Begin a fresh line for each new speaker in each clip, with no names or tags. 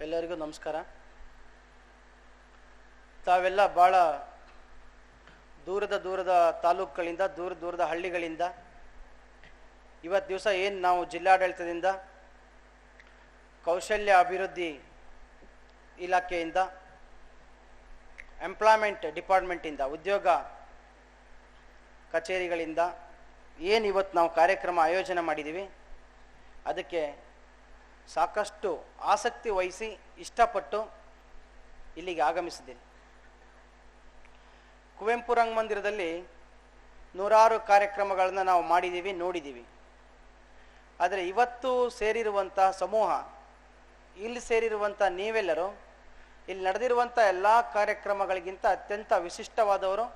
ಎಲ್ಲರಿಗೂ ನಮಸ್ಕಾರ. ತಾವೆಲ್ಲ ಭಾಳ ದೂರದ ತಾಲೂಕುಗಳಿಂದ ದೂರದ ಹಳ್ಳಿಗಳಿಂದ ಇವತ್ತು ದಿವಸ ಏನು ನಾವು ಜಿಲ್ಲಾಡಳಿತದಿಂದ ಕೌಶಲ್ಯ ಅಭಿವೃದ್ಧಿ ಇಲಾಖೆಯಿಂದ ಎಂಪ್ಲಾಯ್ಮೆಂಟ್ ಡಿಪಾರ್ಟ್ಮೆಂಟಿಂದ ಉದ್ಯೋಗ ಕಚೇರಿಗಳಿಂದ ಏನು ಇವತ್ತು ನಾವು ಕಾರ್ಯಕ್ರಮ ಆಯೋಜನೆ ಮಾಡಿದ್ದೀವಿ, ಅದಕ್ಕೆ ಸಾಕಷ್ಟು ಆಸಕ್ತಿ ವಹಿಸಿ ಇಷ್ಟಪಟ್ಟು ಇಲ್ಲಿಗೆ ಆಗಮಿಸಿದ್ದೀನಿ. ಕುವೆಂಪು ರಂಗಮಂದಿರದಲ್ಲಿ ನೂರಾರು ಕಾರ್ಯಕ್ರಮಗಳನ್ನು ನಾವು ಮಾಡಿದ್ದೀವಿ, ನೋಡಿದ್ದೀವಿ. ಆದರೆ ಇವತ್ತು ಸೇರಿರುವಂಥ ಸಮೂಹ, ಇಲ್ಲಿ ಸೇರಿರುವಂಥ ನೀವೆಲ್ಲರೂ ಇಲ್ಲಿ ನಡೆದಿರುವಂಥ ಎಲ್ಲ ಕಾರ್ಯಕ್ರಮಗಳಿಗಿಂತ ಅತ್ಯಂತ ವಿಶಿಷ್ಟವಾದವರು,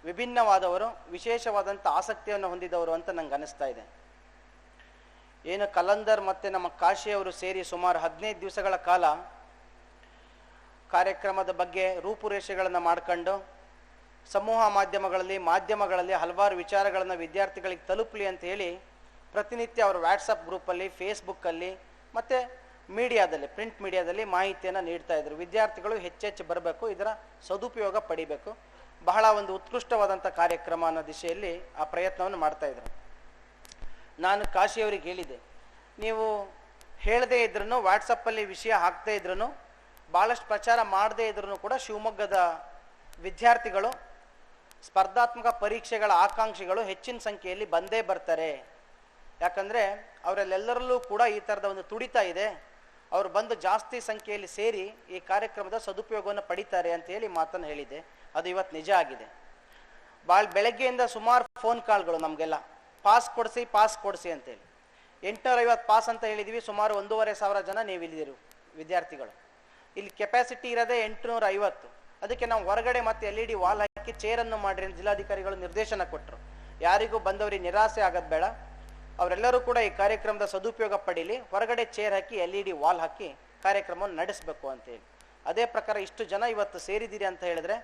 ವಿಭಿನ್ನವಾದವರು, ವಿಶೇಷವಾದಂಥ ಆಸಕ್ತಿಯನ್ನು ಹೊಂದಿದವರು ಅಂತ ನಂಗೆ ಅನ್ನಿಸ್ತಾ ಇದೆ. ಏನು ಕಲಂದರ್ ಮತ್ತು ನಮ್ಮ ಕಾಶಿಯವರು ಸೇರಿ ಸುಮಾರು 15 ದಿವಸಗಳ ಕಾಲ ಕಾರ್ಯಕ್ರಮದ ಬಗ್ಗೆ ರೂಪುರೇಷೆಗಳನ್ನು ಮಾಡ್ಕೊಂಡು ಸಮೂಹ ಮಾಧ್ಯಮಗಳಲ್ಲಿ ಹಲವಾರು ವಿಚಾರಗಳನ್ನು ವಿದ್ಯಾರ್ಥಿಗಳಿಗೆ ತಲುಪಲಿ ಅಂತ ಹೇಳಿ ಪ್ರತಿನಿತ್ಯ ಅವರು ವಾಟ್ಸಪ್ ಗ್ರೂಪಲ್ಲಿ, ಫೇಸ್ಬುಕ್ಕಲ್ಲಿ ಮತ್ತು ಮೀಡಿಯಾದಲ್ಲಿ, ಪ್ರಿಂಟ್ ಮೀಡಿಯಾದಲ್ಲಿ ಮಾಹಿತಿಯನ್ನು ನೀಡ್ತಾ ಇದ್ರು. ವಿದ್ಯಾರ್ಥಿಗಳು ಹೆಚ್ಚೆಚ್ಚು ಬರಬೇಕು, ಇದರ ಸದುಪಯೋಗ ಪಡಿಬೇಕು, ಬಹಳ ಒಂದು ಉತ್ಕೃಷ್ಟವಾದಂಥ ಕಾರ್ಯಕ್ರಮ ಅನ್ನೋ ದಿಶೆಯಲ್ಲಿ ಆ ಪ್ರಯತ್ನವನ್ನು ಮಾಡ್ತಾಯಿದ್ರು. ನಾನು ಕಾಶಿಯವರಿಗೆ ಹೇಳಿದೆ, ನೀವು ಹೇಳದೇ ಇದ್ರೂ ವಾಟ್ಸಪ್ಪಲ್ಲಿ ವಿಷಯ ಹಾಕ್ದೇ ಇದ್ರೂ ಭಾಳಷ್ಟು ಪ್ರಚಾರ ಮಾಡದೇ ಇದ್ರೂ ಕೂಡ ಶಿವಮೊಗ್ಗದ ವಿದ್ಯಾರ್ಥಿಗಳು ಸ್ಪರ್ಧಾತ್ಮಕ ಪರೀಕ್ಷೆಗಳ ಆಕಾಂಕ್ಷಿಗಳು ಹೆಚ್ಚಿನ ಸಂಖ್ಯೆಯಲ್ಲಿ ಬಂದೇ ಬರ್ತಾರೆ. ಯಾಕಂದರೆ ಅವರಲ್ಲೆಲ್ಲರಲ್ಲೂ ಕೂಡ ಈ ಥರದ ಒಂದು ತುಡಿತ ಇದೆ. ಅವರು ಬಂದು ಜಾಸ್ತಿ ಸಂಖ್ಯೆಯಲ್ಲಿ ಸೇರಿ ಈ ಕಾರ್ಯಕ್ರಮದ ಸದುಪಯೋಗವನ್ನು ಪಡಿತಾರೆ ಅಂತ ಹೇಳಿ ಮಾತನ್ನು ಹೇಳಿದೆ. ಅದು ಇವತ್ತು ನಿಜ ಆಗಿದೆ. ಬೆಳಗ್ಗೆಯಿಂದ ಸುಮಾರು ಫೋನ್ ಕಾಲ್ಗಳು ನಮಗೆಲ್ಲ, ಪಾಸ್ ಕೊಡಿಸಿ ಅಂತೇಳಿ. 850 ಪಾಸ್ ಅಂತ ಹೇಳಿದ್ವಿ. ಸುಮಾರು 1500 ಜನ ನೀವು ಇಲ್ಲಿದ್ದೀರಿ ವಿದ್ಯಾರ್ಥಿಗಳು. ಇಲ್ಲಿ ಕೆಪಾಸಿಟಿ ಇರೋದೇ 850. ಅದಕ್ಕೆ ನಾವು ಹೊರಗಡೆ ಮತ್ತೆ LED ವಾಲ್ ಹಾಕಿ ಚೇರನ್ನು ಮಾಡಿರಿ ಅಂತ ಜಿಲ್ಲಾಧಿಕಾರಿಗಳು ನಿರ್ದೇಶನ ಕೊಟ್ಟರು. ಯಾರಿಗೂ ಬಂದವರಿಗೆ ನಿರಾಸೆ ಆಗೋದು ಬೇಡ, ಅವರೆಲ್ಲರೂ ಕೂಡ ಈ ಕಾರ್ಯಕ್ರಮದ ಸದುಪಯೋಗ ಪಡೀಲಿ, ಹೊರಗಡೆ ಚೇರ್ ಹಾಕಿ LED ವಾಲ್ ಹಾಕಿ ಕಾರ್ಯಕ್ರಮವನ್ನು ನಡೆಸಬೇಕು ಅಂತೇಳಿ. ಅದೇ ಪ್ರಕಾರ ಇಷ್ಟು ಜನ ಇವತ್ತು ಸೇರಿದ್ದೀರಿ ಅಂತ ಹೇಳಿದ್ರೆ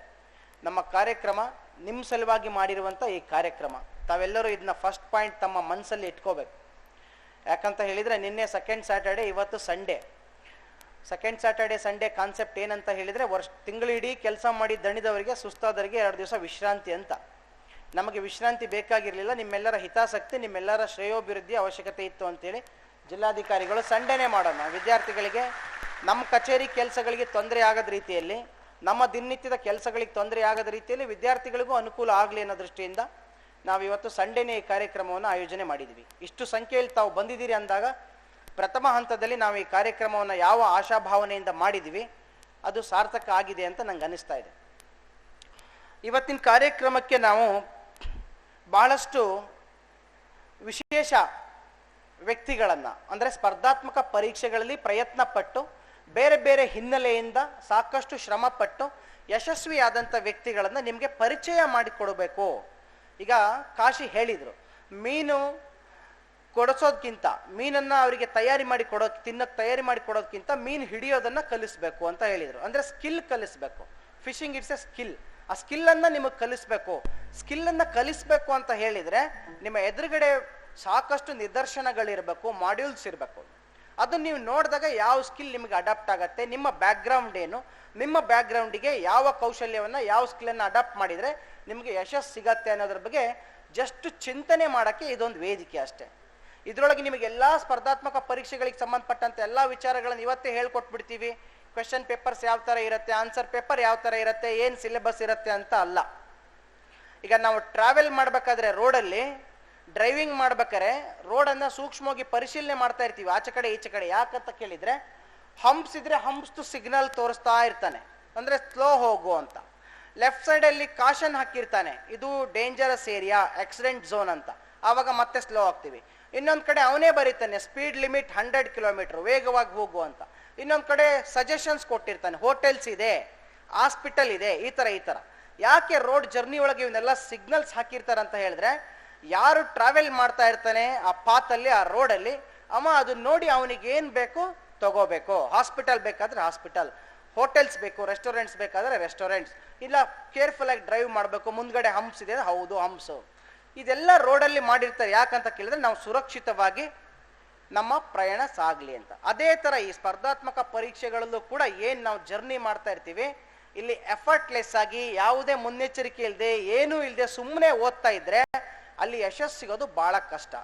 ನಮ್ಮ ಕಾರ್ಯಕ್ರಮ ನಿಮ್ಮ ಸಲುವಾಗಿ ಮಾಡಿರುವಂಥ ಈ ಕಾರ್ಯಕ್ರಮ. ತಾವೆಲ್ಲರೂ ಇದನ್ನ ಫಸ್ಟ್ ಪಾಯಿಂಟ್ ತಮ್ಮ ಮನಸ್ಸಲ್ಲಿ ಇಟ್ಕೋಬೇಕು. ಯಾಕಂತ ಹೇಳಿದರೆ ನಿನ್ನೆ ಸೆಕೆಂಡ್ ಸ್ಯಾಟರ್ಡೆ, ಇವತ್ತು Sunday. Second Saturday Sunday concept ಏನಂತ ಹೇಳಿದರೆ, ತಿಂಗಳಿಡೀ ಕೆಲಸ ಮಾಡಿ ದಣಿದವರಿಗೆ, ಸುಸ್ತಾದವರಿಗೆ 2 ದಿವಸ ವಿಶ್ರಾಂತಿ ಅಂತ. ನಮಗೆ ವಿಶ್ರಾಂತಿ ಬೇಕಾಗಿರಲಿಲ್ಲ, ನಿಮ್ಮೆಲ್ಲರ ಹಿತಾಸಕ್ತಿ, ನಿಮ್ಮೆಲ್ಲರ ಶ್ರೇಯೋಭಿವೃದ್ಧಿ ಅವಶ್ಯಕತೆ ಇತ್ತು ಅಂತೇಳಿ ಜಿಲ್ಲಾಧಿಕಾರಿಗಳು ಸಂಡೇನೇ ಮಾಡೋಣ, ವಿದ್ಯಾರ್ಥಿಗಳಿಗೆ ನಮ್ಮ ಕಚೇರಿ ಕೆಲಸಗಳಿಗೆ ತೊಂದರೆ ಆಗದ ರೀತಿಯಲ್ಲಿ, ನಮ್ಮ ದಿನನಿತ್ಯದ ಕೆಲಸಗಳಿಗೆ ತೊಂದರೆ ಆಗದ ರೀತಿಯಲ್ಲಿ ವಿದ್ಯಾರ್ಥಿಗಳಿಗೂ ಅನುಕೂಲ ಆಗಲಿ ಅನ್ನೋ ದೃಷ್ಟಿಯಿಂದ ನಾವು ಇವತ್ತು ಸಂಡೇನೇ ಈ ಕಾರ್ಯಕ್ರಮವನ್ನು ಆಯೋಜನೆ ಮಾಡಿದ್ವಿ. ಇಷ್ಟು ಸಂಖ್ಯೆಯಲ್ಲಿ ತಾವು ಬಂದಿದ್ದೀರಿ ಅಂದಾಗ ಪ್ರಥಮ ಹಂತದಲ್ಲಿ ನಾವು ಈ ಕಾರ್ಯಕ್ರಮವನ್ನು ಯಾವ ಆಶಾಭಾವನೆಯಿಂದ ಮಾಡಿದ್ವಿ ಅದು ಸಾರ್ಥಕ ಆಗಿದೆ ಅಂತ ನಂಗೆ ಅನ್ನಿಸ್ತಾ ಇದೆ. ಇವತ್ತಿನ ಕಾರ್ಯಕ್ರಮಕ್ಕೆ ನಾವು ಬಹಳಷ್ಟು ವಿಶೇಷ ವ್ಯಕ್ತಿಗಳನ್ನು, ಅಂದರೆ ಸ್ಪರ್ಧಾತ್ಮಕ ಪರೀಕ್ಷೆಗಳಲ್ಲಿ ಪ್ರಯತ್ನ ಪಟ್ಟು ಬೇರೆ ಬೇರೆ ಹಿನ್ನೆಲೆಯಿಂದ ಸಾಕಷ್ಟು ಶ್ರಮ ಪಟ್ಟು ಯಶಸ್ವಿಯಾದಂಥ ವ್ಯಕ್ತಿಗಳನ್ನು ನಿಮಗೆ ಪರಿಚಯ ಮಾಡಿಕೊಡಬೇಕು. ಈಗ ಕಾಶಿ ಹೇಳಿದರು, ಮೀನು ಕೊಡಿಸೋದಕ್ಕಿಂತ, ಮೀನನ್ನು ಅವರಿಗೆ ತಿನ್ನಕ್ಕೆ ತಯಾರಿ ಮಾಡಿ ಕೊಡೋದಕ್ಕಿಂತ ಮೀನು ಹಿಡಿಯೋದನ್ನು ಕಲಿಸ್ಬೇಕು ಅಂತ ಹೇಳಿದರು. ಅಂದರೆ ಸ್ಕಿಲ್ ಕಲಿಸ್ಬೇಕು. Fishing it's a skill. ಆ ಸ್ಕಿಲ್ಲನ್ನು ನಿಮಗೆ ಕಲಿಸ್ಬೇಕು. ಸ್ಕಿಲ್ಲನ್ನು ಕಲಿಸ್ಬೇಕು ಅಂತ ಹೇಳಿದರೆ ನಿಮ್ಮ ಎದುರುಗಡೆ ಸಾಕಷ್ಟು ನಿದರ್ಶನಗಳಿರಬೇಕು, ಮಾಡ್ಯೂಲ್ಸ್ ಇರಬೇಕು. ಅದನ್ನು ನೀವು ನೋಡಿದಾಗ ಯಾವ ಸ್ಕಿಲ್ ನಿಮಗೆ ಅಡಾಪ್ಟ್ ಆಗುತ್ತೆ, ನಿಮ್ಮ ಬ್ಯಾಕ್ಗ್ರೌಂಡ್ ಏನು, ನಿಮ್ಮ ಬ್ಯಾಕ್ಗ್ರೌಂಡಿಗೆ ಯಾವ ಕೌಶಲ್ಯವನ್ನು, ಯಾವ ಸ್ಕಿಲ್ಲನ್ನು ಅಡಾಪ್ಟ್ ಮಾಡಿದರೆ ನಿಮಗೆ ಯಶಸ್ಸು ಸಿಗತ್ತೆ ಅನ್ನೋದ್ರ ಬಗ್ಗೆ ಜಸ್ಟ್ ಚಿಂತನೆ ಮಾಡೋಕ್ಕೆ ಇದೊಂದು ವೇದಿಕೆ ಅಷ್ಟೇ. ಇದರೊಳಗೆ ನಿಮಗೆ ಎಲ್ಲ ಸ್ಪರ್ಧಾತ್ಮಕ ಪರೀಕ್ಷೆಗಳಿಗೆ ಸಂಬಂಧಪಟ್ಟಂತೆ ಎಲ್ಲ ವಿಚಾರಗಳನ್ನು ಇವತ್ತೇ ಹೇಳ್ಕೊಟ್ಬಿಡ್ತೀವಿ. ಕ್ವೆಶನ್ ಪೇಪರ್ಸ್ ಯಾವ ಥರ ಇರುತ್ತೆ, ಆನ್ಸರ್ ಪೇಪರ್ ಯಾವ ಥರ ಇರುತ್ತೆ, ಏನು ಸಿಲೆಬಸ್ ಇರುತ್ತೆ ಅಂತ ಅಲ್ಲ. ಈಗ ನಾವು ಟ್ರಾವೆಲ್ ಮಾಡಬೇಕಾದ್ರೆ ರೋಡಲ್ಲಿ ಡ್ರೈವಿಂಗ್ ಮಾಡ್ಬೇಕಾದ್ರೆ ರೋಡನ್ನು ಸೂಕ್ಷ್ಮವಾಗಿ ಪರಿಶೀಲನೆ ಮಾಡ್ತಾ ಇರ್ತೀವಿ, ಆಚೆ ಕಡೆ ಈಚೆ ಕಡೆ. ಯಾಕಂತ ಕೇಳಿದರೆ ಹಂಪ್ಸ್ ಇದ್ರೆ ಹಂಪ್ಸ್ದು ಸಿಗ್ನಲ್ ತೋರಿಸ್ತಾ ಇರ್ತಾನೆ, ಅಂದರೆ ಸ್ಲೋ ಹೋಗು ಅಂತ. ಲೆಫ್ಟ್ ಸೈಡಲ್ಲಿ ಕಾಷನ್ ಹಾಕಿರ್ತಾನೆ, ಇದು ಡೇಂಜರಸ್ ಏರಿಯಾ, ಆಕ್ಸಿಡೆಂಟ್ ಝೋನ್ ಅಂತ. ಆವಾಗ ಮತ್ತೆ ಸ್ಲೋ ಆಗ್ತೀವಿ. ಇನ್ನೊಂದು ಕಡೆ ಅವನೇ ಬರೀತಾನೆ ಸ್ಪೀಡ್ ಲಿಮಿಟ್ 100 ಕಿಲೋಮೀಟರ್, ವೇಗವಾಗಿ ಹೋಗು ಅಂತ. ಇನ್ನೊಂದು ಕಡೆ ಸಜೆಷನ್ಸ್ ಕೊಟ್ಟಿರ್ತಾನೆ, ಹೋಟೆಲ್ಸ್ ಇದೆ, ಹಾಸ್ಪಿಟಲ್ ಇದೆ, ಈ ಥರ. ಯಾಕೆ ರೋಡ್ ಜರ್ನಿ ಒಳಗೆ ಇವನ್ನೆಲ್ಲ ಸಿಗ್ನಲ್ಸ್ ಹಾಕಿರ್ತಾರೆ ಅಂತ ಹೇಳಿದ್ರೆ, ಯಾರು ಟ್ರಾವೆಲ್ ಮಾಡ್ತಾ ಇರ್ತಾನೆ ಆ ಪಾತಲ್ಲಿ, ಆ ರೋಡಲ್ಲಿ, ಅದನ್ನ ನೋಡಿ ಅವನಿಗೆ ಏನು ಬೇಕು ತಗೋಬೇಕು. ಹಾಸ್ಪಿಟಲ್ ಬೇಕಾದ್ರೆ ಹಾಸ್ಪಿಟಲ್, ಹೋಟೆಲ್ಸ್ ಬೇಕು, ರೆಸ್ಟೋರೆಂಟ್ಸ್ ಬೇಕಾದರೆ ರೆಸ್ಟೋರೆಂಟ್ಸ್, ಇಲ್ಲ ಕೇರ್ಫುಲ್ ಆಗಿ ಡ್ರೈವ್ ಮಾಡಬೇಕು, ಮುಂದ್ಗಡೆ ಹಂಪ್ಸ್ ಇದೆ, ಹೌದು ಹಂಪ್ಸು. ಇದೆಲ್ಲ ರೋಡಲ್ಲಿ ಮಾಡಿರ್ತಾರೆ. ಯಾಕಂತ ಕೇಳಿದ್ರೆ ನಾವು ಸುರಕ್ಷಿತವಾಗಿ ನಮ್ಮ ಪ್ರಯಾಣ ಸಾಗಲಿ ಅಂತ. ಅದೇ ಥರ ಈ ಸ್ಪರ್ಧಾತ್ಮಕ ಪರೀಕ್ಷೆಗಳಲ್ಲೂ ಕೂಡ ಏನು ನಾವು ಜರ್ನಿ ಮಾಡ್ತಾ ಇರ್ತೀವಿ, ಇಲ್ಲಿ ಎಫರ್ಟ್ಲೆಸ್ ಆಗಿ ಯಾವುದೇ ಮುನ್ನೆಚ್ಚರಿಕೆ ಇಲ್ಲದೆ ಏನೂ ಇಲ್ಲದೆ ಸುಮ್ಮನೆ ಓದ್ತಾ ಇದ್ರೆ ಅಲ್ಲಿ ಯಶಸ್ಸು ಸಿಗೋದು ಭಾಳ ಕಷ್ಟ.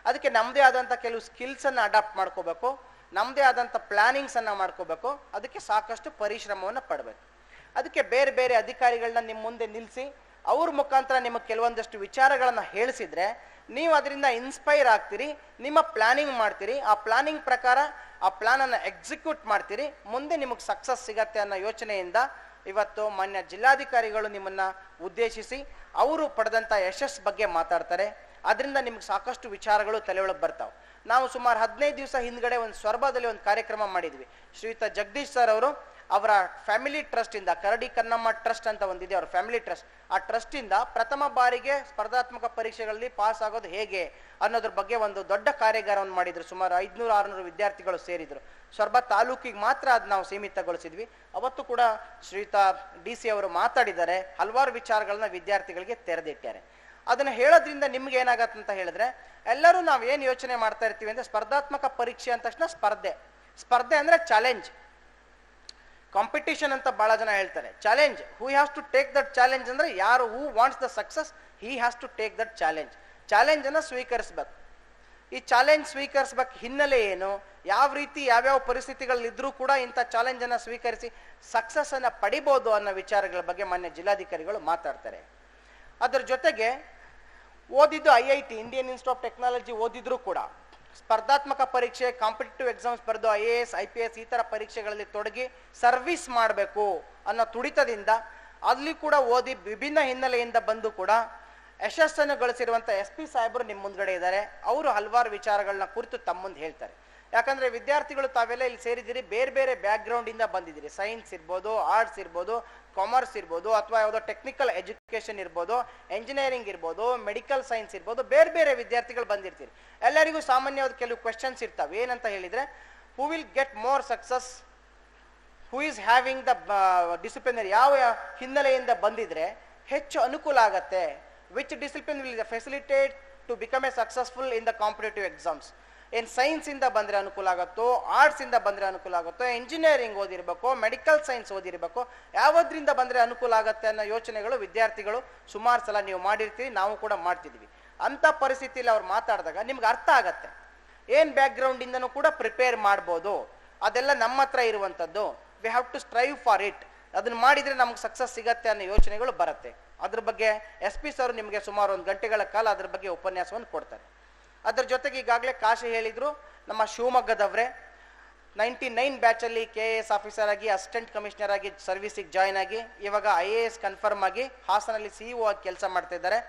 ಅದಕ್ಕೆ ನಮ್ಮದೇ ಆದಂಥ ಕೆಲವು ಸ್ಕಿಲ್ಸನ್ನು ಅಡಾಪ್ಟ್ ಮಾಡ್ಕೋಬೇಕು, ನಮ್ಮದೇ ಆದಂಥ ಪ್ಲಾನಿಂಗ್ಸನ್ನು ಮಾಡ್ಕೋಬೇಕು, ಅದಕ್ಕೆ ಸಾಕಷ್ಟು ಪರಿಶ್ರಮವನ್ನು ಪಡಬೇಕು. ಅದಕ್ಕೆ ಬೇರೆ ಬೇರೆ ಅಧಿಕಾರಿಗಳನ್ನ ನಿಮ್ಮ ಮುಂದೆ ನಿಲ್ಲಿಸಿ ಅವ್ರ ಮುಖಾಂತರ ನಿಮಗೆ ಕೆಲವೊಂದಷ್ಟು ವಿಚಾರಗಳನ್ನು ಹೇಳಿಸಿದ್ರೆ ನೀವು ಅದರಿಂದ ಇನ್ಸ್ಪೈರ್ ಆಗ್ತೀರಿ, ನಿಮ್ಮ ಪ್ಲಾನಿಂಗ್ ಮಾಡ್ತೀರಿ, ಆ ಪ್ಲಾನಿಂಗ್ ಪ್ರಕಾರ ಆ ಪ್ಲಾನನ್ನು ಎಕ್ಸಿಕ್ಯೂಟ್ ಮಾಡ್ತೀರಿ, ಮುಂದೆ ನಿಮಗೆ ಸಕ್ಸಸ್ ಸಿಗತ್ತೆ ಅನ್ನೋ ಯೋಚನೆಯಿಂದ ಇವತ್ತು ಮಾನ್ಯ ಜಿಲ್ಲಾಧಿಕಾರಿಗಳು ನಿಮ್ಮನ್ನ ಉದ್ದೇಶಿಸಿ ಅವರು ಪಡೆದಂಥ ಯಶಸ್ಸು ಬಗ್ಗೆ ಮಾತಾಡ್ತಾರೆ. ಅದರಿಂದ ನಿಮ್ಗೆ ಸಾಕಷ್ಟು ವಿಚಾರಗಳು ತಲೆ ಒಳಗೆ ಬರ್ತಾವೆ. ನಾವು ಸುಮಾರು 15 ದಿವಸ ಹಿಂದ್ಗಡೆ ಒಂದು ಸ್ವರ್ಬದಲ್ಲಿ ಒಂದು ಕಾರ್ಯಕ್ರಮ ಮಾಡಿದ್ವಿ. ಶ್ರೀಯುತ ಜಗದೀಶ್ ಸರ್ ಅವರು ಅವರ ಫ್ಯಾಮಿಲಿ ಟ್ರಸ್ಟ್ ಇಂದ, ಕರಡಿ ಕನ್ನಮ್ಮ ಟ್ರಸ್ಟ್ ಅಂತ ಒಂದಿದೆ ಅವ್ರ ಫ್ಯಾಮಿಲಿ ಟ್ರಸ್ಟ್, ಆ ಟ್ರಸ್ಟ್ ಇಂದ ಪ್ರಥಮ ಬಾರಿಗೆ ಸ್ಪರ್ಧಾತ್ಮಕ ಪರೀಕ್ಷೆಗಳಲ್ಲಿ ಪಾಸ್ ಆಗೋದು ಹೇಗೆ ಅನ್ನೋದ್ರ ಬಗ್ಗೆ ಒಂದು ದೊಡ್ಡ ಕಾರ್ಯಾಗಾರವನ್ನು ಮಾಡಿದ್ರು. ಸುಮಾರು 500-600 ವಿದ್ಯಾರ್ಥಿಗಳು ಸೇರಿದ್ರು. ಸ್ವರ್ಬ ತಾಲೂಕಿಗೆ ಮಾತ್ರ ಅದು ನಾವು ಸೀಮಿತಗೊಳಿಸಿದ್ವಿ. ಅವತ್ತು ಕೂಡ ಶ್ರೀಯುತ DC ಅವರು ಮಾತಾಡಿದ್ದಾರೆ, ಹಲವಾರು ವಿಚಾರಗಳನ್ನ ವಿದ್ಯಾರ್ಥಿಗಳಿಗೆ ತೆರೆದಿಟ್ಟಾರೆ. ಅದನ್ನ ಹೇಳೋದ್ರಿಂದ ನಿಮ್ಗೆ ಏನಾಗತ್ತೆ ಅಂತ ಹೇಳಿದ್ರೆ, ಎಲ್ಲರೂ ನಾವು ಏನು ಯೋಚನೆ ಮಾಡ್ತಾ ಇರ್ತೀವಿ ಅಂದ್ರೆ ಸ್ಪರ್ಧಾತ್ಮಕ ಪರೀಕ್ಷೆ ಅಂದ ತಕ್ಷಣ ಸ್ಪರ್ಧೆ ಅಂದ್ರೆ ಚಾಲೆಂಜ್, ಕಾಂಪಿಟಿಷನ್ ಅಂತ ಬಹಳ ಜನ ಹೇಳ್ತಾರೆ. Challenge, who has to take that challenge ಅಂದ್ರೆ ಯಾರು who wants the success he has to take that challenge. Challenge ಅನ್ನ ಸ್ವೀಕರಿಸ್ಬೇಕು. ಈ ಚಾಲೆಂಜ್ ಸ್ವೀಕರಿಸ್ಬೇಕು ಹಿನ್ನೆಲೆ ಏನು, ಯಾವ ರೀತಿ ಯಾವ್ಯಾವ ಪರಿಸ್ಥಿತಿಗಳಿದ್ರೂ ಕೂಡ ಇಂಥ ಚಾಲೆಂಜ್ ಅನ್ನ ಸ್ವೀಕರಿಸಿ ಸಕ್ಸಸ್ ಅನ್ನ ಪಡಿಬಹುದು ಅನ್ನೋ ವಿಚಾರಗಳ ಬಗ್ಗೆ ಮಾನ್ಯ ಜಿಲ್ಲಾಧಿಕಾರಿಗಳು ಮಾತಾಡ್ತಾರೆ. ಅದರ ಜೊತೆಗೆ ಓದಿದ್ದು IIT Indian institute of technology ಓದಿದ್ರು ಕೂಡ ಸ್ಪರ್ಧಾತ್ಮಕ ಪರೀಕ್ಷೆ, ಕಾಂಪಿಟೇಟಿವ್ ಎಕ್ಸಾಮ್ಸ್ ಬರೆದು IAS IPS ಈ ತರ ಪರೀಕ್ಷೆಗಳಲ್ಲಿ ತೊಡಗಿ ಸರ್ವಿಸ್ ಮಾಡಬೇಕು ಅನ್ನೋ ತುಡಿತದಿಂದ ಅಲ್ಲಿ ಕೂಡ ಓದಿ ವಿಭಿನ್ನ ಹಿನ್ನೆಲೆಯಿಂದ ಬಂದು ಕೂಡ ಯಶಸ್ಸನ್ನು ಗಳಿಸಿರುವಂಥ SP ಸಾಹೇಬರು ನಿಮ್ಮ ಮುಂದ್ಗಡೆ ಇದ್ದಾರೆ. ಅವರು ಹಲವಾರು ವಿಚಾರಗಳನ್ನ ಕುರಿತು ತಮ್ಮ ಮುಂದೆ ಹೇಳ್ತಾರೆ. ಯಾಕಂದ್ರೆ ವಿದ್ಯಾರ್ಥಿಗಳು ತಾವೆಲ್ಲ ಇಲ್ಲಿ ಸೇರಿದ್ದೀರಿ, ಬೇರೆ ಬೇರೆ ಬ್ಯಾಕ್ ಗ್ರೌಂಡ್ ಇಂದ ಬಂದಿದ್ದೀರಿ. ಸೈನ್ಸ್ ಇರ್ಬೋದು, ಆರ್ಟ್ಸ್ ಇರ್ಬೋದು, ಕಾಮರ್ಸ್ ಇರ್ಬೋದು, ಅಥವಾ ಯಾವುದೋ ಟೆಕ್ನಿಕಲ್ ಎಜುಕೇಶನ್ ಇರ್ಬೋದು, ಎಂಜಿನಿಯರಿಂಗ್ ಇರ್ಬೋದು, ಮೆಡಿಕಲ್ ಸೈನ್ಸ್ ಇರ್ಬೋದು, ಬೇರೆ ಬೇರೆ ವಿದ್ಯಾರ್ಥಿಗಳು ಬಂದಿರ್ತೀರಿ. ಎಲ್ಲರಿಗೂ ಸಾಮಾನ್ಯವಾದ ಕೆಲವು ಕ್ವೆಶನ್ಸ್ ಇರ್ತಾವೆ. ಏನಂತ ಹೇಳಿದ್ರೆ, who will get more success, who is having the disciplinary, ಯಾವ ಹಿನ್ನೆಲೆಯಿಂದ ಬಂದಿದ್ರೆ ಹೆಚ್ಚು ಅನುಕೂಲ ಆಗತ್ತೆ, which discipline will facilitate to become a successful in the competitive exams. ಏನು ಸೈನ್ಸ್ ಇಂದ ಬಂದ್ರೆ ಅನುಕೂಲ ಆಗುತ್ತೋ, ಆರ್ಟ್ಸ್ ಇಂದ ಬಂದ್ರೆ ಅನುಕೂಲ ಆಗುತ್ತೋ, ಎಂಜಿನಿಯರಿಂಗ್ ಓದಿರ್ಬೇಕು, ಮೆಡಿಕಲ್ ಸೈನ್ಸ್ ಓದಿರ್ಬೇಕು, ಯಾವ್ದ್ರಿಂದ ಬಂದ್ರೆ ಅನುಕೂಲ ಆಗತ್ತೆ ಅನ್ನೋ ಯೋಚನೆಗಳು ವಿದ್ಯಾರ್ಥಿಗಳು ಸುಮಾರು ಸಲ ನೀವು ಮಾಡಿರ್ತೀವಿ, ನಾವು ಕೂಡ ಮಾಡ್ತಿದ್ವಿ. ಅಂತ ಪರಿಸ್ಥಿತಿಯಲ್ಲಿ ಅವ್ರು ಮಾತಾಡಿದಾಗ ನಿಮ್ಗೆ ಅರ್ಥ ಆಗತ್ತೆ ಏನ್ ಬ್ಯಾಕ್ ಗ್ರೌಂಡ್ ಇಂದನೂ ಕೂಡ ಪ್ರಿಪೇರ್ ಮಾಡ್ಬೋದು, ಅದೆಲ್ಲ ನಮ್ಮ ಹತ್ರ ಇರುವಂತದ್ದು. We have to strive for it, ಅದನ್ನ ಮಾಡಿದ್ರೆ ನಮ್ಗೆ ಸಕ್ಸಸ್ ಸಿಗತ್ತೆ ಅನ್ನೋ ಯೋಚನೆಗಳು ಬರುತ್ತೆ. ಅದ್ರ ಬಗ್ಗೆ SP ಸರ್ ನಿಮಗೆ ಸುಮಾರು 1 ಗಂಟೆಗಳ ಕಾಲ ಅದ್ರ ಬಗ್ಗೆ ಉಪನ್ಯಾಸವನ್ನು ಕೊಡ್ತಾರೆ. ಅದರ ಜೊತೆಗೆ ಈಗಾಗಲೇ ಕಾಶಿ ಹೇಳಿದ್ರು, ನಮ್ಮ ಶಿವಮೊಗ್ಗದವ್ರೆ 99 ಬ್ಯಾಚಲ್ಲಿ KAS ಆಫೀಸರ್ ಆಗಿ, ಅಸಿಸ್ಟೆಂಟ್ ಕಮಿಷನರ್ ಆಗಿ ಸರ್ವಿಸಿಗೆ ಜಾಯ್ನ್ ಆಗಿ, ಇವಾಗ IAS ಕನ್ಫರ್ಮ್ ಆಗಿ ಹಾಸನಲ್ಲಿ CEO ಆಗಿ ಕೆಲಸ ಮಾಡ್ತಾ ಇದ್ದಾರೆ.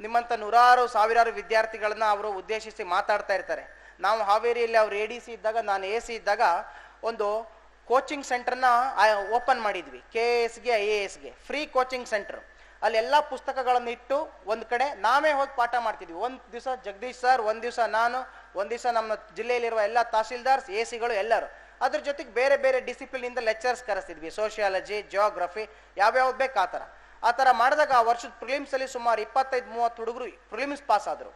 ನಿಮ್ಮಂಥ ನೂರಾರು ಸಾವಿರಾರು ವಿದ್ಯಾರ್ಥಿಗಳನ್ನ ಅವರು ಉದ್ದೇಶಿಸಿ ಮಾತಾಡ್ತಾ ಇರ್ತಾರೆ. ನಾವು ಹಾವೇರಿಯಲ್ಲಿ ಅವ್ರು ADC ಇದ್ದಾಗ, ನಾನು AC ಇದ್ದಾಗ ಒಂದು ಕೋಚಿಂಗ್ ಸೆಂಟರ್ನ ಓಪನ್ ಮಾಡಿದ್ವಿ. KASಗೆ IASಗೆ ಫ್ರೀ ಕೋಚಿಂಗ್ ಸೆಂಟರ್. ಅಲ್ಲಿ ಎಲ್ಲ ಪುಸ್ತಕಗಳನ್ನು ಇಟ್ಟು ಒಂದು ಕಡೆ ನಾವೇ ಹೋಗಿ ಪಾಠ ಮಾಡ್ತಿದ್ವಿ. ಒಂದು ದಿವಸ ಜಗದೀಶ್ ಸರ್, ಒಂದು ದಿವಸ ನಾನು, ಒಂದು ದಿವಸ ನಮ್ಮ ಜಿಲ್ಲೆಯಲ್ಲಿರುವ ಎಲ್ಲ ತಹಸೀಲ್ದಾರ್ಸ್, AC ಎಲ್ಲರೂ. ಅದ್ರ ಜೊತೆಗೆ ಬೇರೆ ಬೇರೆ ಡಿಸಿಪ್ಲಿನ್ ಇಂದ ಲೆಕ್ಚರ್ಸ್ ಕರೆಸ್ತಿದ್ವಿ, ಸೋಷಿಯಾಲಜಿ, ಜಿಯೋಗ್ರಫಿ, ಯಾವ್ಯಾವ ಬೇಕು ಆ ಥರ ಮಾಡಿದಾಗ ಆ ವರ್ಷದ ಪ್ರಿಲಿಮ್ಸ್ ಅಲ್ಲಿ ಸುಮಾರು 25-30 ಹುಡುಗರು ಪ್ರಿಲಿಮ್ಸ್ ಪಾಸ್ ಆದರು.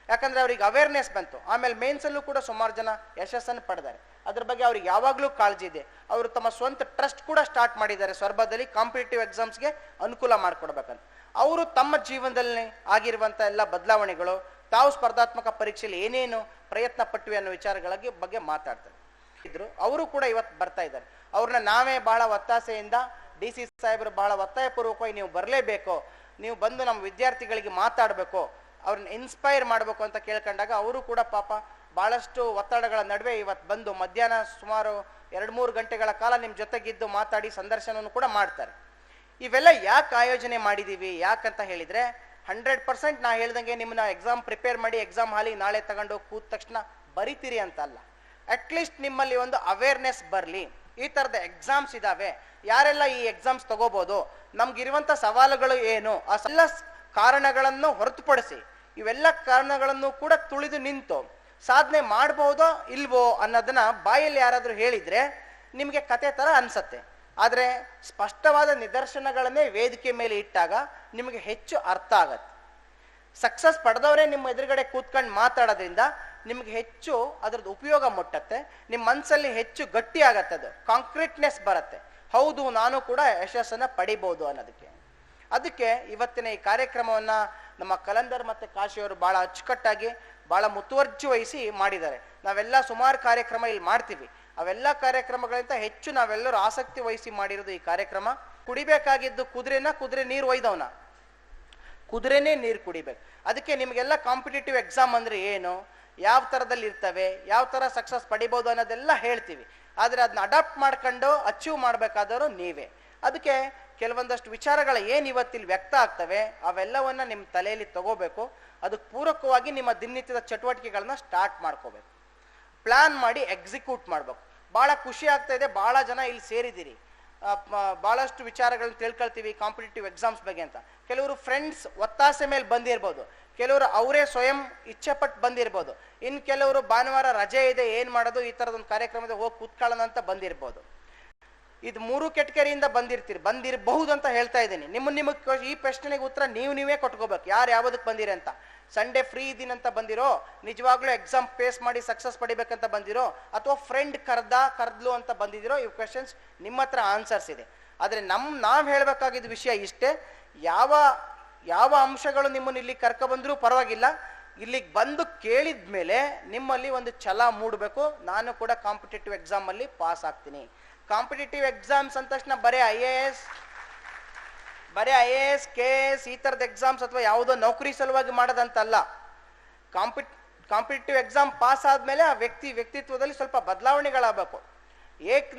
ಯಾಕಂದ್ರೆ ಅವ್ರಿಗೆ ಅವೇರ್ನೆಸ್ ಬಂತು. ಆಮೇಲೆ ಮೇನ್ಸ್ ಅಲ್ಲೂ ಕೂಡ ಸುಮಾರು ಜನ ಯಶಸ್ಸನ್ನು ಪಡೆದಾರೆ. ಅದ್ರ ಬಗ್ಗೆ ಅವ್ರಿಗೆ ಯಾವಾಗಲೂ ಕಾಳಜಿ ಇದೆ. ಅವರು ತಮ್ಮ ಸ್ವಂತ ಟ್ರಸ್ಟ್ ಕೂಡ ಸ್ಟಾರ್ಟ್ ಮಾಡಿದ್ದಾರೆ ಸ್ವರ್ಬದಲ್ಲಿ, ಕಾಂಪಿಟೇಟಿವ್ ಎಕ್ಸಾಮ್ಸ್ಗೆ ಅನುಕೂಲ ಮಾಡಿಕೊಡ್ಬೇಕಂತ. ಅವರು ತಮ್ಮ ಜೀವನದಲ್ಲಿ ಆಗಿರುವಂಥ ಎಲ್ಲ ಬದಲಾವಣೆಗಳು, ತಾವು ಸ್ಪರ್ಧಾತ್ಮಕ ಪರೀಕ್ಷೆಯಲ್ಲಿ ಏನೇನು ಪ್ರಯತ್ನ ಪಟ್ವಿ ಅನ್ನೋ ವಿಚಾರಗಳ ಬಗ್ಗೆ ಮಾತಾಡ್ತಾರೆ ಇದ್ರು. ಅವರು ಕೂಡ ಇವತ್ತು ಬರ್ತಾ ಇದ್ದಾರೆ. ಅವ್ರನ್ನ ನಾವೇ ಬಹಳ ಒತ್ತಾಸೆಯಿಂದ, DC ಸಾಹೇಬರು ಬಹಳ ಒತ್ತಾಯಪೂರ್ವಕವಾಗಿ ನೀವು ಬರಲೇಬೇಕು, ನೀವು ಬಂದು ನಮ್ಮ ವಿದ್ಯಾರ್ಥಿಗಳಿಗೆ ಮಾತಾಡಬೇಕು, ಅವ್ರನ್ನ ಇನ್ಸ್ಪೈರ್ ಮಾಡಬೇಕು ಅಂತ ಕೇಳ್ಕೊಂಡಾಗ ಅವರು ಕೂಡ ಪಾಪ ಬಹಳಷ್ಟು ಒತ್ತಡಗಳ ನಡುವೆ ಇವತ್ತು ಬಂದು ಮಧ್ಯಾಹ್ನ ಸುಮಾರು 2-3 ಗಂಟೆಗಳ ಕಾಲ ನಿಮ್ಮ ಜೊತೆಗಿದ್ದು ಮಾತಾಡಿ ಸಂದರ್ಶನವನ್ನು ಕೂಡ ಮಾಡ್ತಾರೆ. ಇವೆಲ್ಲ ಯಾಕೆ ಆಯೋಜನೆ ಮಾಡಿದೀವಿ, ಯಾಕಂತ ಹೇಳಿದ್ರೆ 100% ನಾ ಹೇಳ್ದಂಗೆ ನಿಮ್ಮನ್ನ ಎಕ್ಸಾಮ್ ಪ್ರಿಪೇರ್ ಮಾಡಿ ಎಕ್ಸಾಮ್ ಹಾಲಿಗೆ ನಾಳೆ ತಗೊಂಡು ಕೂತ ತಕ್ಷಣ ಬರಿತೀರಿ ಅಂತ ಅಲ್ಲ. ಅಟ್ಲೀಸ್ಟ್ ನಿಮ್ಮಲ್ಲಿ ಒಂದು ಅವೇರ್ನೆಸ್ ಬರಲಿ, ಈ ಥರದ ಎಕ್ಸಾಮ್ಸ್ ಇದಾವೆ, ಯಾರೆಲ್ಲ ಈ ಎಕ್ಸಾಮ್ಸ್ ತಗೋಬಹುದು, ನಮ್ಗಿರುವಂಥ ಸವಾಲುಗಳು ಏನು, ಆ ಎಲ್ಲ ಕಾರಣಗಳನ್ನು ಹೊರತುಪಡಿಸಿ ಇವೆಲ್ಲ ಕಾರಣಗಳನ್ನು ಕೂಡ ತುಳಿದು ನಿಂತು ಸಾಧನೆ ಮಾಡಬಹುದೋ ಇಲ್ವೋ ಅನ್ನೋದನ್ನ ಬಾಯಲ್ಲಿ ಯಾರಾದ್ರೂ ಹೇಳಿದ್ರೆ ನಿಮಗೆ ಕತೆ ತರ ಅನ್ಸತ್ತೆ. ಆದ್ರೆ ಸ್ಪಷ್ಟವಾದ ನಿದರ್ಶನಗಳನ್ನೇ ವೇದಿಕೆ ಮೇಲೆ ಇಟ್ಟಾಗ ನಿಮಗೆ ಹೆಚ್ಚು ಅರ್ಥ ಆಗತ್ತೆ. ಸಕ್ಸಸ್ ಪಡೆದವರೇ ನಿಮ್ಮ ಎದುರುಗಡೆ ಕೂತ್ಕೊಂಡು ಮಾತಾಡೋದ್ರಿಂದ ನಿಮ್ಗೆ ಹೆಚ್ಚು ಅದ್ರದ್ದು ಉಪಯೋಗ ಮುಟ್ಟತ್ತೆ, ನಿಮ್ಮ ಮನಸ್ಸಲ್ಲಿ ಹೆಚ್ಚು ಗಟ್ಟಿ ಆಗತ್ತೆ, ಅದು ಕಾಂಕ್ರೀಟ್ನೆಸ್ ಬರುತ್ತೆ. ಹೌದು, ನಾನು ಕೂಡ ಯಶಸ್ಸನ್ನು ಪಡಿಬೋದು ಅನ್ನೋದಕ್ಕೆ. ಅದಕ್ಕೆ ಇವತ್ತಿನ ಈ ಕಾರ್ಯಕ್ರಮವನ್ನ ನಮ್ಮ ಕಲಂದರ್ ಮತ್ತು ಕಾಶಿಯವರು ಬಹಳ ಅಚ್ಚುಕಟ್ಟಾಗಿ ಬಹಳ ಮುತುವರ್ಜಿ ವಹಿಸಿ ಮಾಡಿದ್ದಾರೆ. ನಾವೆಲ್ಲ ಸುಮಾರು ಕಾರ್ಯಕ್ರಮ ಇಲ್ಲಿ ಮಾಡ್ತೀವಿ, ಅವೆಲ್ಲ ಕಾರ್ಯಕ್ರಮಗಳಿಂದ ಹೆಚ್ಚು ನಾವೆಲ್ಲರೂ ಆಸಕ್ತಿ ವಹಿಸಿ ಮಾಡಿರೋದು ಈ ಕಾರ್ಯಕ್ರಮ. ಕುಡಿಬೇಕಾಗಿದ್ದು ಕುದುರೆ ನೀರು ಒಯ್ದವನ, ಕುದುರೆನೇ ನೀರು ಕುಡಿಬೇಕು. ಅದಕ್ಕೆ ನಿಮಗೆಲ್ಲ ಕಾಂಪಿಟೇಟಿವ್ ಎಕ್ಸಾಮ್ ಅಂದ್ರೆ ಏನು, ಯಾವ ಥರದಲ್ಲಿ ಇರ್ತವೆ, ಯಾವ ಥರ ಸಕ್ಸಸ್ ಪಡಿಬೋದು ಅನ್ನೋದೆಲ್ಲ ಹೇಳ್ತೀವಿ. ಆದರೆ ಅದನ್ನ ಅಡಾಪ್ಟ್ ಮಾಡ್ಕೊಂಡು ಅಚೀವ್ ಮಾಡಬೇಕಾದವರು ನೀವೇ. ಅದಕ್ಕೆ ಕೆಲವೊಂದಷ್ಟು ವಿಚಾರಗಳು ಏನು ಇವತ್ತಿಲ್ಲಿ ವ್ಯಕ್ತ ಆಗ್ತವೆ ಅವೆಲ್ಲವನ್ನ ನಿಮ್ಮ ತಲೆಯಲ್ಲಿ ತಗೋಬೇಕು. ಅದಕ್ಕೆ ಪೂರಕವಾಗಿ ನಿಮ್ಮ ದಿನನಿತ್ಯದ ಚಟುವಟಿಕೆಗಳನ್ನ ಸ್ಟಾರ್ಟ್ ಮಾಡ್ಕೋಬೇಕು, ಪ್ಲಾನ್ ಮಾಡಿ ಎಕ್ಸಿಕ್ಯೂಟ್ ಮಾಡ್ಬೇಕು. ಭಾಳ ಖುಷಿ ಆಗ್ತಾ ಇದೆ, ಭಾಳ ಜನ ಇಲ್ಲಿ ಸೇರಿದ್ದೀರಿ, ಭಾಳಷ್ಟು ವಿಚಾರಗಳನ್ನ ತಿಳ್ಕೊಳ್ತೀವಿ ಕಾಂಪಿಟೇಟಿವ್ ಎಕ್ಸಾಮ್ಸ್ ಬಗ್ಗೆ ಅಂತ. ಕೆಲವರು ಫ್ರೆಂಡ್ಸ್ ಒತ್ತಾಸೆ ಮೇಲೆ ಬಂದಿರ್ಬೋದು, ಕೆಲವರು ಅವರೇ ಸ್ವಯಂ ಇಚ್ಛೆ ಪಟ್ಟು ಬಂದಿರ್ಬೋದು, ಇನ್ನು ಕೆಲವರು ಭಾನುವಾರ ರಜೆ ಇದೆ ಏನು ಮಾಡೋದು ಈ ಥರದೊಂದು ಕಾರ್ಯಕ್ರಮದ ಹೋಗಿ ಕೂತ್ಕೊಳ್ಳೋಣ ಅಂತ ಬಂದಿರ್ಬೋದು. ಇದು 3 ಕೆಟಗರಿಯಿಂದ ಬಂದಿರಬಹುದು ಅಂತ ಹೇಳ್ತಾ ಇದ್ದೀನಿ. ನಿಮಗೆ ಈ ಪ್ರಶ್ನೆಗೆ ಉತ್ತರ ನೀವೇ ಕೊಟ್ಕೋಬೇಕು, ಯಾರು ಯಾವುದಕ್ಕೆ ಬಂದಿರಿ ಅಂತ. ಸಂಡೇ ಫ್ರೀ ಇದ್ದೀನಿ ಅಂತ ಬಂದಿರೋ, ನಿಜವಾಗ್ಲೂ ಎಕ್ಸಾಮ್ ಫೇಸ್ ಮಾಡಿ ಸಕ್ಸಸ್ ಪಡಿಬೇಕಂತ ಬಂದಿರೋ, ಅಥವಾ ಫ್ರೆಂಡ್ ಕರ್ದ್ಲು ಅಂತ ಬಂದಿದ್ದೀರೋ, ಈ ಕ್ವೆಶನ್ಸ್ ನಿಮ್ಮ ಹತ್ರ ಆನ್ಸರ್ಸ್ ಇದೆ. ಆದರೆ ನಾವು ಹೇಳಬೇಕಾಗಿದ್ದ ವಿಷಯ ಇಷ್ಟೇ, ಯಾವ ಅಂಶಗಳು ನಿಮ್ಮನ್ನು ಇಲ್ಲಿ ಕರ್ಕೊಬಂದ್ರೂ ಪರವಾಗಿಲ್ಲ, ಇಲ್ಲಿಗೆ ಬಂದು ಕೇಳಿದ ಮೇಲೆ ನಿಮ್ಮಲ್ಲಿ ಒಂದು ಛಲ ಮೂಡಬೇಕು, ನಾನು ಕೂಡ ಕಾಂಪಿಟೇಟಿವ್ ಎಕ್ಸಾಮಲ್ಲಿ ಪಾಸ್ ಆಗ್ತೀನಿ. ಕಾಂಪಿಟೇಟಿವ್ ಎಕ್ಸಾಮ್ಸ್ ಅಂದ ತಕ್ಷಣ ಬರೀ ಐ ಎ ಎಸ್ KS ಈ ಥರದ ಎಕ್ಸಾಮ್ಸ್ ಅಥವಾ ಯಾವುದೋ ನೌಕರಿ ಸಲುವಾಗಿ ಮಾಡೋದಂತಲ್ಲ. ಕಾಂಪಿಟೇಟಿವ್ ಎಕ್ಸಾಮ್ ಪಾಸ್ ಆದಮೇಲೆ ಆ ವ್ಯಕ್ತಿತ್ವದಲ್ಲಿ ಸ್ವಲ್ಪ ಬದಲಾವಣೆಗಳಾಗಬೇಕು.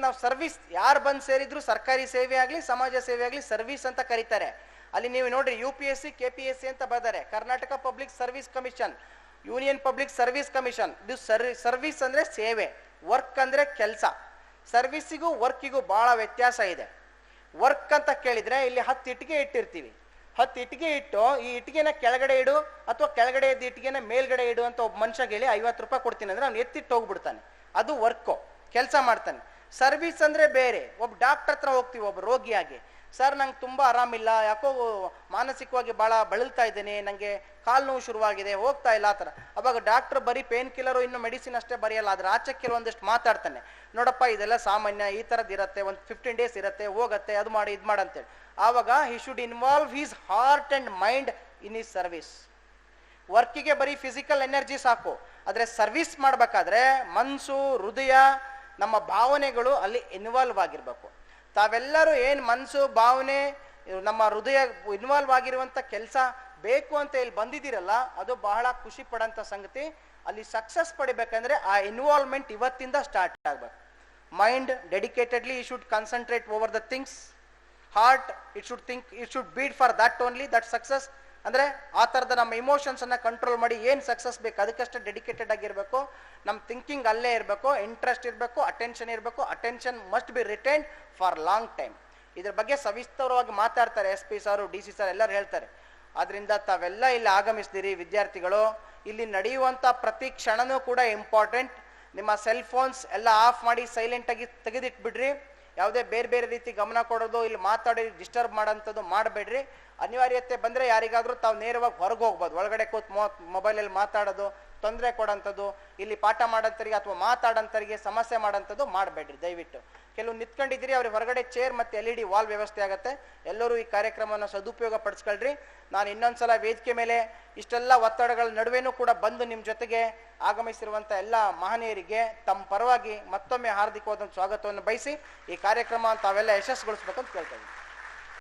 ನಾವು ಸರ್ವಿಸ್ ಯಾರು ಬಂದು ಸೇರಿದ್ರು, ಸರ್ಕಾರಿ ಸೇವೆ ಆಗಲಿ ಸಮಾಜ ಸೇವೆ ಆಗಲಿ ಸರ್ವಿಸ್ ಅಂತ ಕರೀತಾರೆ. ಅಲ್ಲಿ ನೀವು ನೋಡ್ರಿ UPSC KPSC ಅಂತ ಬರ್ತಾರೆ, Karnataka public service commission, union public service commission. ಇದು ಸರ್ವಿಸ್ ಅಂದ್ರೆ ಸೇವೆ, ವರ್ಕ್ ಅಂದ್ರೆ ಕೆಲಸ. ಸರ್ವಿಸಿಗೂ ವರ್ಕಿಗೂ ಬಹಳ ವ್ಯತ್ಯಾಸ ಇದೆ. ವರ್ಕ್ ಅಂತ ಕೇಳಿದ್ರೆ ಇಲ್ಲಿ 10 ಇಟ್ಟಿಗೆ ಇಟ್ಟಿರ್ತೀವಿ, 10 ಇಟ್ಟಿಗೆ ಇಟ್ಟು ಈ ಇಟ್ಟಿಗೆನ ಕೆಳಗಡೆ ಇಡು ಅಥವಾ ಕೆಳಗಡೆ ಇದ್ದ ಇಟ್ಟಿಗೆನ ಮೇಲ್ಗಡೆ ಇಡು ಅಂತ ಒಬ್ಬ ಮನುಷ್ಯ ಹೇಳಿ 50 ರೂಪಾಯಿ ಕೊಡ್ತೀನಿ ಅಂದ್ರೆ ಅವ್ನು ಎತ್ತಿಟ್ಟು ಹೋಗ್ಬಿಡ್ತಾನೆ, ಅದು ವರ್ಕು, ಕೆಲಸ ಮಾಡ್ತಾನೆ. ಸರ್ವಿಸ್ ಅಂದ್ರೆ ಬೇರೆ. ಒಬ್ಬ ಡಾಕ್ಟರ್ ಹತ್ರ ಹೋಗ್ತೀವಿ ಒಬ್ಬ ರೋಗಿಯಾಗಿ, ಸರ್ ನಂಗೆ ತುಂಬ ಆರಾಮಿಲ್ಲ, ಯಾಕೋ ಮಾನಸಿಕವಾಗಿ ಭಾಳ ಬಳಲ್ತಾ ಇದ್ದೇನೆ, ನನಗೆ ಕಾಲು ನೋವು ಶುರುವಾಗಿದೆ, ಹೋಗ್ತಾ ಇಲ್ಲ ಆ ಥರ. ಅವಾಗ ಡಾಕ್ಟರ್ ಬರೀ ಪೇನ್ ಕಿಲ್ಲರು ಇನ್ನು ಮೆಡಿಸಿನ್ ಅಷ್ಟೇ ಬರೆಯಲ್ಲ, ಅದ್ರ ಆಚೆ ಕೆಲವೊಂದಷ್ಟು ಮಾತಾಡ್ತಾನೆ. ನೋಡಪ್ಪ ಇದೆಲ್ಲ ಸಾಮಾನ್ಯ, ಈ ಥರದ್ದು ಇರುತ್ತೆ, ಒಂದು 15 ಡೇಸ್ ಇರುತ್ತೆ, ಹೋಗುತ್ತೆ, ಅದು ಮಾಡಿ ಇದು ಮಾಡಂತೇಳಿ. ಆವಾಗ he should involve his heart and mind in his service. ವರ್ಕಿಗೆ ಬರೀ ಫಿಸಿಕಲ್ ಎನರ್ಜಿ ಸಾಕು, ಆದರೆ ಸರ್ವಿಸ್ ಮಾಡಬೇಕಾದ್ರೆ ಮನಸ್ಸು, ಹೃದಯ, ನಮ್ಮ ಭಾವನೆಗಳು ಅಲ್ಲಿ ಇನ್ವಾಲ್ವ್ ಆಗಿರ್ಬೇಕು. ತಾವೆಲ್ಲರೂ ಏನು ಮನಸ್ಸು, ಭಾವನೆ, ನಮ್ಮ ಹೃದಯ ಇನ್ವಾಲ್ವ್ ಆಗಿರುವಂಥ ಕೆಲಸ ಬೇಕು ಅಂತ ಇಲ್ಲಿ ಬಂದಿದ್ದೀರಲ್ಲ, ಅದು ಬಹಳ ಖುಷಿ ಪಡೋಂಥ ಸಂಗತಿ. ಅಲ್ಲಿ ಸಕ್ಸಸ್ ಪಡಿಬೇಕಂದ್ರೆ ಆ ಇನ್ವಾಲ್ವ್ಮೆಂಟ್ ಇವತ್ತಿಂದ ಸ್ಟಾರ್ಟ್ ಆಗಬೇಕು. Mind dedicatedly it should concentrate over the things. Heart it should beat for that only, that success. ಅಂದರೆ ಆ ಥರದ ನಮ್ಮ ಇಮೋಷನ್ಸನ್ನು ಕಂಟ್ರೋಲ್ ಮಾಡಿ ಏನು ಸಕ್ಸಸ್ ಬೇಕು ಅದಕ್ಕಷ್ಟೇ ಡೆಡಿಕೇಟೆಡ್ ಆಗಿರಬೇಕು. ನಮ್ಮ ಥಿಂಕಿಂಗ್ ಅಲ್ಲೇ ಇರಬೇಕು, ಇಂಟ್ರೆಸ್ಟ್ ಇರಬೇಕು, ಅಟೆನ್ಷನ್ ಇರಬೇಕು. Attention must be retained for long time. ಇದ್ರ ಬಗ್ಗೆ ಸವಿಸ್ತರವಾಗಿ ಮಾತಾಡ್ತಾರೆ SP ಸಾರು, DC ಸರ್ ಎಲ್ಲರೂ ಹೇಳ್ತಾರೆ. ಆದ್ದರಿಂದ ತಾವೆಲ್ಲ ಇಲ್ಲಿ ಆಗಮಿಸ್ದಿರಿ ವಿದ್ಯಾರ್ಥಿಗಳು. ಇಲ್ಲಿ ನಡೆಯುವಂಥ ಪ್ರತಿ ಕ್ಷಣನೂ ಕೂಡ ಇಂಪಾರ್ಟೆಂಟ್. ನಿಮ್ಮ ಸೆಲ್ ಫೋನ್ಸ್ ಎಲ್ಲ ಆಫ್ ಮಾಡಿ ಸೈಲೆಂಟಾಗಿ ತೆಗೆದಿಟ್ಬಿಡ್ರಿ. ಯಾವುದೇ ಬೇರೆ ರೀತಿ ಗಮನ ಕೊಡೋದು, ಇಲ್ಲಿ ಮಾತಾಡಿ ಡಿಸ್ಟರ್ಬ್ ಮಾಡೋಂಥದ್ದು ಮಾಡಬೇಡ್ರಿ. ಅನಿವಾರ್ಯತೆ ಬಂದರೆ ಯಾರಿಗಾದರೂ ತಾವು ನೇರವಾಗಿ ಹೊರಗೆ ಹೋಗ್ಬೋದು, ಒಳಗಡೆ ಕೂತ್ ಮೊಬೈಲಲ್ಲಿ ಮಾತಾಡೋದು, ತೊಂದರೆ ಕೊಡೋಂಥದ್ದು, ಇಲ್ಲಿ ಪಾಠ ಮಾಡೋಂಥರಿಗೆ ಅಥವಾ ಮಾತಾಡೋಂಥರಿಗೆ ಸಮಸ್ಯೆ ಮಾಡೋಂಥದ್ದು ಮಾಡಬೇಡ್ರಿ ದಯವಿಟ್ಟು. ಕೆಲವು ನಿಂತ್ಕೊಂಡಿದ್ದೀರಿ, ಅವ್ರಿಗೆ ಹೊರಗಡೆ ಚೇರ್ ಮತ್ತು LED ವಾಲ್ ವ್ಯವಸ್ಥೆ ಆಗುತ್ತೆ. ಎಲ್ಲರೂ ಈ ಕಾರ್ಯಕ್ರಮವನ್ನು ಸದುಪಯೋಗ ಪಡಿಸ್ಕೊಳ್ರಿ. ನಾನು ಇನ್ನೊಂದ್ಸಲ ವೇದಿಕೆ ಮೇಲೆ ಇಷ್ಟೆಲ್ಲ ಒತ್ತಡಗಳ ನಡುವೆನೂ ಕೂಡ ಬಂದು ನಿಮ್ಮ ಜೊತೆಗೆ ಆಗಮಿಸಿರುವಂಥ ಎಲ್ಲ ಮಹನೀಯರಿಗೆ ತಮ್ಮ ಪರವಾಗಿ ಮತ್ತೊಮ್ಮೆ ಹಾರ್ದಿಕವಾದ ಸ್ವಾಗತವನ್ನು ಬಯಸಿ ಈ ಕಾರ್ಯಕ್ರಮ ತಾವೆಲ್ಲ ಯಶಸ್ಸುಗೊಳಿಸ್ಬೇಕಂತ ಕೇಳ್ತಾ ಇದ್ದೀನಿ.